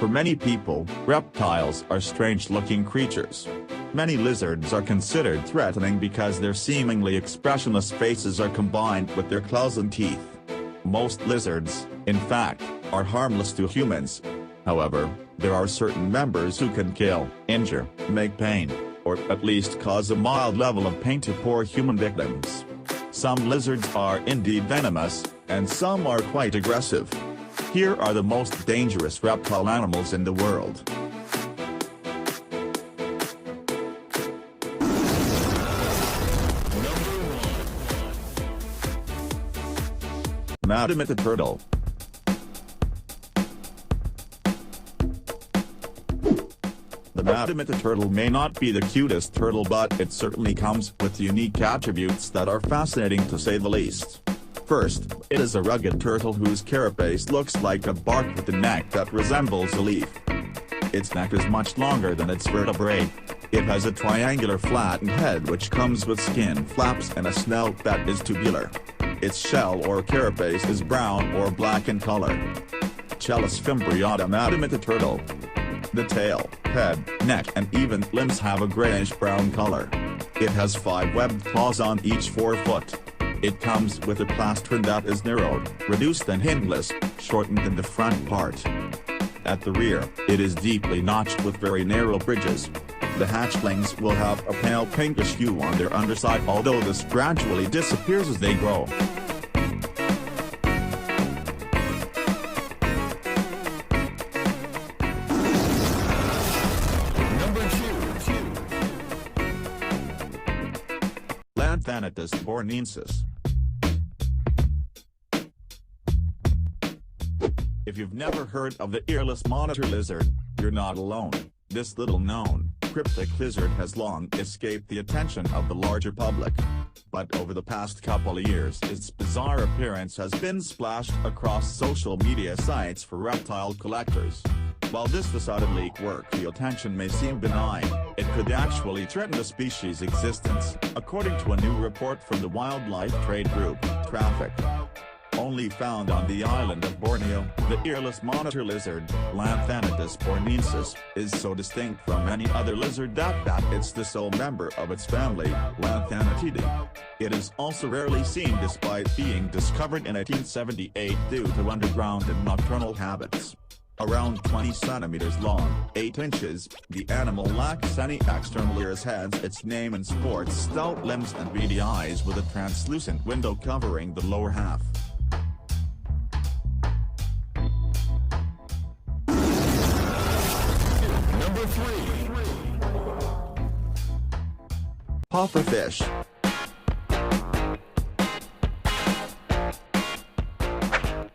For many people, reptiles are strange-looking creatures. Many lizards are considered threatening because their seemingly expressionless faces are combined with their claws and teeth. Most lizards, in fact, are harmless to humans. However, there are certain members who can kill, injure, make pain, or at least cause a mild level of pain to poor human victims. Some lizards are indeed venomous, and some are quite aggressive. Here are the most dangerous reptile animals in the world. Edutainment turtle. The Edutainment turtle may not be the cutest turtle, but it certainly comes with unique attributes that are fascinating to say the least. First, it is a rugged turtle whose carapace looks like a bark with a neck that resembles a leaf. Its neck is much longer than its vertebrae. It has a triangular flattened head which comes with skin flaps and a snout that is tubular. Its shell or carapace is brown or black in color. Chelys fimbriatum Edutainment turtle. The tail, head, neck and even limbs have a grayish-brown color. It has 5 webbed claws on each forefoot. It comes with a plastron that is narrowed, reduced and hindless, shortened in the front part. At the rear, it is deeply notched with very narrow bridges. The hatchlings will have a pale pinkish hue on their underside, although this gradually disappears as they grow. Lanthanitus borneensis. If you've never heard of the earless monitor lizard, you're not alone. This little-known, cryptic lizard has long escaped the attention of the larger public. But over the past couple of years, its bizarre appearance has been splashed across social media sites for reptile collectors. While this decidedly quirky attention may seem benign, it could actually threaten the species' existence, according to a new report from the wildlife trade group, Traffic. Only found on the island of Borneo, the earless monitor lizard, Lanthanitus borneensis, is so distinct from any other lizard that it's the sole member of its family, Lanthanatidae. It is also rarely seen despite being discovered in 1878 due to underground and nocturnal habits. Around 20 centimeters long, 8 inches, the animal lacks any external ears, hence its name, and sports stout limbs and beady eyes with a translucent window covering the lower half. Number 3. Pufferfish.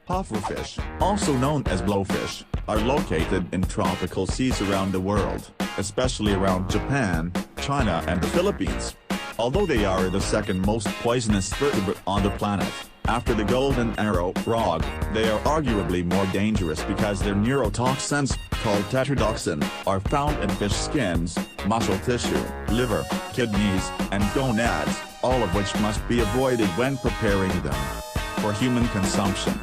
Pufferfish, also known as blowfish, are located in tropical seas around the world, especially around Japan, China and the Philippines. Although they are the second most poisonous vertebrate on the planet, after the golden arrow frog, they are arguably more dangerous because their neurotoxins, called tetrodotoxin, are found in fish skins, muscle tissue, liver, kidneys, and gonads, all of which must be avoided when preparing them for human consumption.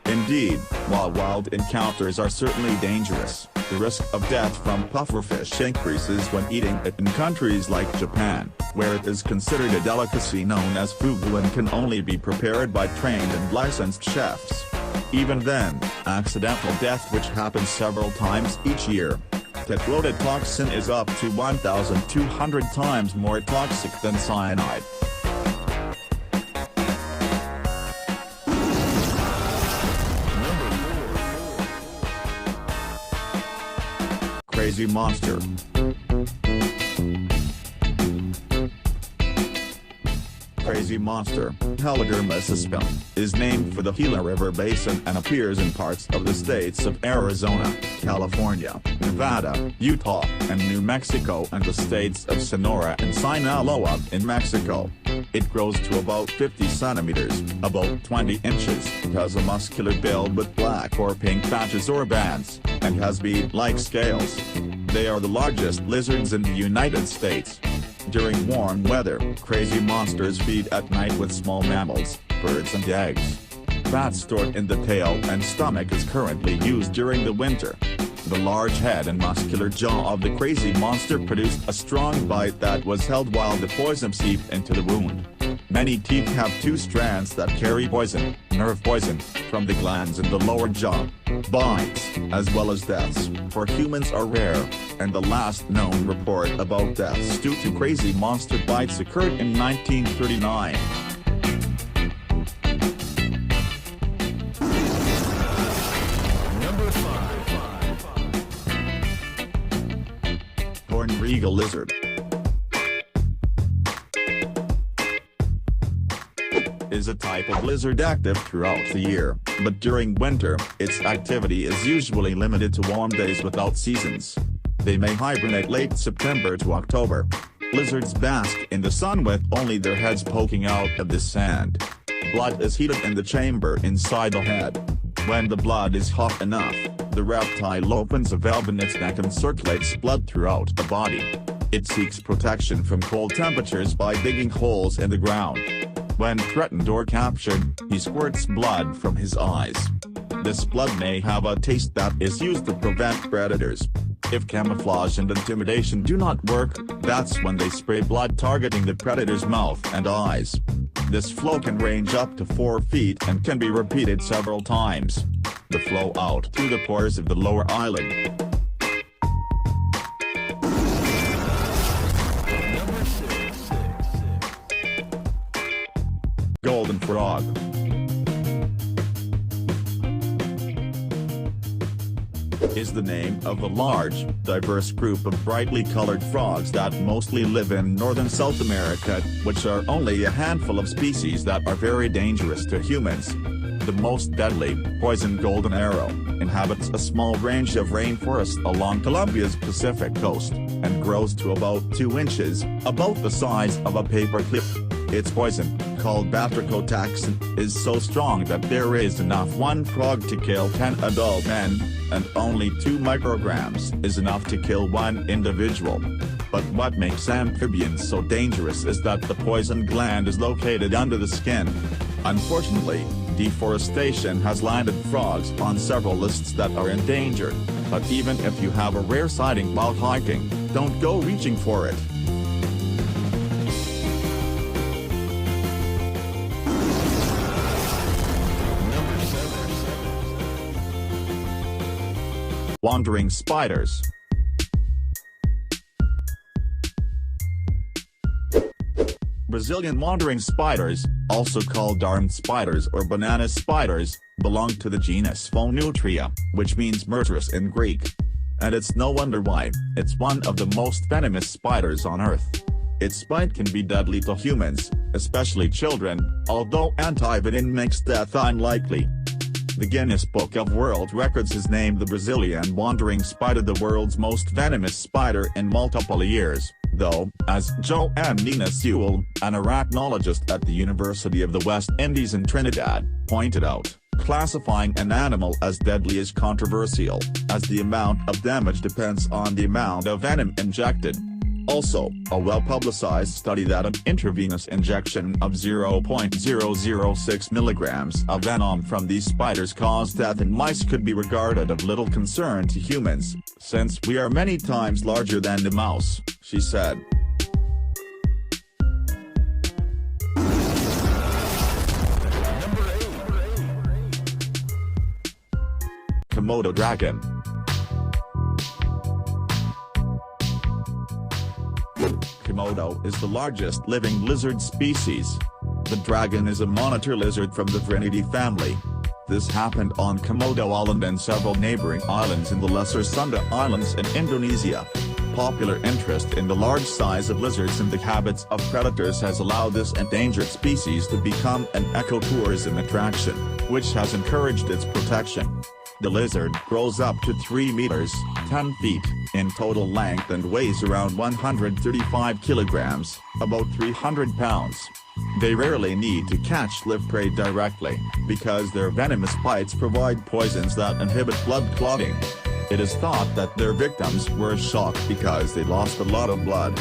Indeed, while wild encounters are certainly dangerous, the risk of death from pufferfish increases when eating it in countries like Japan, where it is considered a delicacy known as fugu and can only be prepared by trained and licensed chefs. Even then, accidental death, which happens several times each year. Tetrodotoxin is up to 1,200 times more toxic than cyanide. Crazy monster. Crazy monster, Heliderma is named for the Gila River basin and appears in parts of the states of Arizona, California, Nevada, Utah, and New Mexico, and the states of Sonora and Sinaloa in Mexico. It grows to about 50 centimeters, about 20 inches, has a muscular build with black or pink patches or bands, and has bead-like scales. They are the largest lizards in the United States. During warm weather, crazy monsters feed at night with small mammals, birds and eggs. Fat stored in the tail and stomach is currently used during the winter. The large head and muscular jaw of the crazy monster produced a strong bite that was held while the poison seeped into the wound. Many teeth have two strands that carry poison, nerve poison, from the glands in the lower jaw. Bites, as well as deaths, for humans are rare, and the last known report about deaths due to crazy monster bites occurred in 1939. Number 5. Horned regal lizard is a type of lizard active throughout the year, but during winter, its activity is usually limited to warm days without seasons. They may hibernate late September to October. Lizards bask in the sun with only their heads poking out of the sand. Blood is heated in the chamber inside the head. When the blood is hot enough, the reptile opens a valve in its neck and circulates blood throughout the body. It seeks protection from cold temperatures by digging holes in the ground. When threatened or captured, he squirts blood from his eyes. This blood may have a taste that is used to prevent predators. If camouflage and intimidation do not work, that's when they spray blood targeting the predator's mouth and eyes. This flow can range up to 4 feet and can be repeated several times. The flow out through the pores of the lower eyelid. Golden frog is the name of a large, diverse group of brightly colored frogs that mostly live in northern South America, which are only a handful of species that are very dangerous to humans. The most deadly, poison golden arrow, inhabits a small range of rainforest along Colombia's Pacific coast, and grows to about 2 inches, about the size of a paperclip. Its poison, called batrachotoxin, is so strong that there is enough one frog to kill 10 adult men, and only 2 micrograms is enough to kill one individual. But what makes amphibians so dangerous is that the poison gland is located under the skin. Unfortunately, deforestation has landed frogs on several lists that are endangered, but even if you have a rare sighting while hiking, don't go reaching for it. Wandering spiders. Brazilian wandering spiders, also called armed spiders or banana spiders, belong to the genus Phonutria, which means murderous in Greek. And it's no wonder why, it's one of the most venomous spiders on Earth. Its bite can be deadly to humans, especially children, although anti-venom makes death unlikely. The Guinness Book of World Records has named the Brazilian wandering spider the world's most venomous spider in multiple years, though, as Joanina Sewell, an arachnologist at the University of the West Indies in Trinidad, pointed out, classifying an animal as deadly is controversial, as the amount of damage depends on the amount of venom injected. Also, a well-publicized study that an intravenous injection of 0.006 milligrams of venom from these spiders caused death in mice could be regarded of little concern to humans, since we are many times larger than the mouse, she said. Komodo dragon. Komodo is the largest living lizard species. The dragon is a monitor lizard from the Vrinidae family. This happened on Komodo Island and several neighboring islands in the Lesser Sunda Islands in Indonesia. Popular interest in the large size of lizards and the habits of predators has allowed this endangered species to become an ecotourism attraction, which has encouraged its protection. The lizard grows up to 3 meters, 10 feet, in total length and weighs around 135 kilograms, about 300 pounds. They rarely need to catch live prey directly, because their venomous bites provide poisons that inhibit blood clotting. It is thought that their victims were shocked because they lost a lot of blood.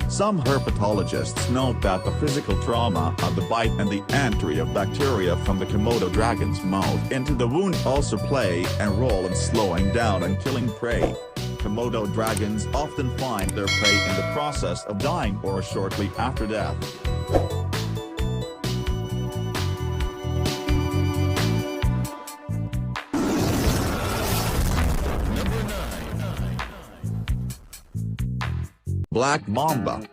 Some herpetologists note that the physical trauma of the bite and the entry of bacteria from the Komodo dragon's mouth into the wound also play a role in slowing down and killing prey. Komodo dragons often find their prey in the process of dying or shortly after death. Black mamba.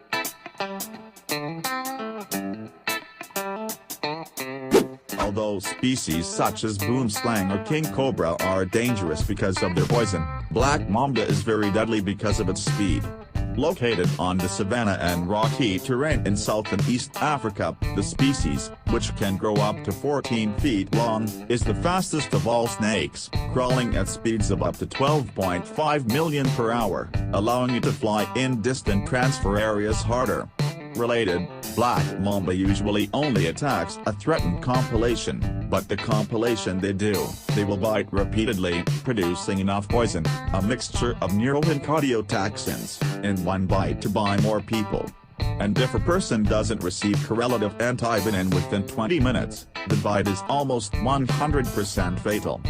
Although species such as boomslang or king cobra are dangerous because of their poison, black mamba is very deadly because of its speed. Located on the savanna and rocky terrain in South and East Africa, the species, which can grow up to 14 feet long, is the fastest of all snakes, crawling at speeds of up to 12.5 million per hour, allowing it to fly in distant transfer areas harder. Related, black mamba usually only attacks a threatened compilation, but the compilation they do, they will bite repeatedly, producing enough poison, a mixture of neuro and cardiotoxins, in one bite to buy more people. And if a person doesn't receive correlative antivenin within 20 minutes, the bite is almost 100% fatal.